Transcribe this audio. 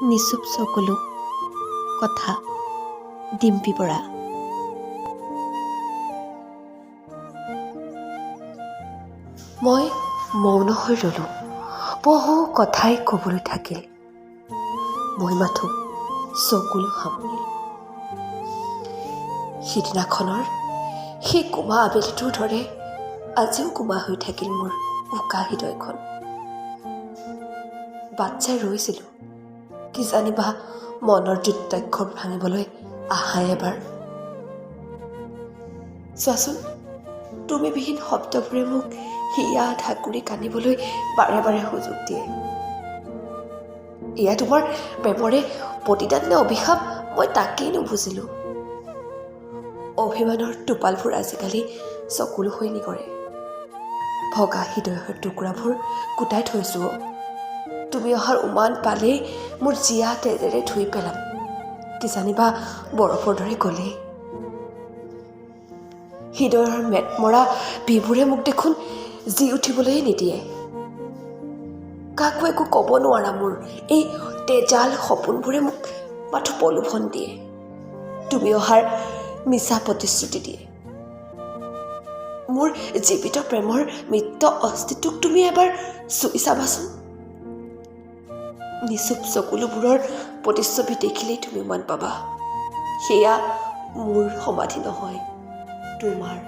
নিচুপ চকুলো কথা ডিম্পী বৰা। মই মৌন হৈ ৰলোঁ। বহু কথাই ক'বলৈ থাকিল। মই মাথো চকুলো সামৰিলোঁ। সিদিনাখনৰ সেই কোমা আবেলিটোৰ দৰে আজিও কোমা হৈ থাকিল মোৰ উকা হৃদয়খন। বাট চাই ৰৈছিলোঁ, কি জানিবা মনৰ দুটাক্ষৰ ভাঙিবলৈ আহাই এবাৰ। চোৱাচোন, তুমি বিহীন শব্দবোৰে মোক হিয়া ঢাকুৰি কান্দিবলৈ বাৰে বাৰে সুযোগ দিয়ে। এয়া তোমাৰ প্ৰেমৰে প্ৰতিদান নে অভিশাপ, মই তাকেই নুবুজিলোঁ। অভিমানৰ টোপালবোৰ আজিকালি চকুলো হৈ নিগৰে। ভগা হৃদয়ৰ টুকুৰাবোৰ গোটাই থৈছোঁ। তুমি অহাৰ উমান পালেই মোৰ জীয়া তেজেৰে ধুই পেলাম, কি জানিবা বৰফৰ দৰে গলেই। হৃদয়ৰ মেট মৰা বিবোৰে মোক দেখোন জি উঠিবলৈ নিদিয়ে। কাকো একো ক'ব নোৱাৰা মোৰ এই তেজাল সপোনবোৰে মোক মাথো প্ৰলোভন দিয়ে। তুমি অহাৰ মিছা প্ৰতিশ্ৰুতি দিয়ে। মোৰ জীৱিত প্ৰেমৰ মৃত অস্তিত্বক তুমি এবাৰ চুই চাবাচোন। নিচুপ চকুলোবোৰৰ প্ৰতিচ্ছবি দেখিলেই তুমি উমান পাবা, সেয়া মোৰ সমাধি নহয়, তোমাৰ।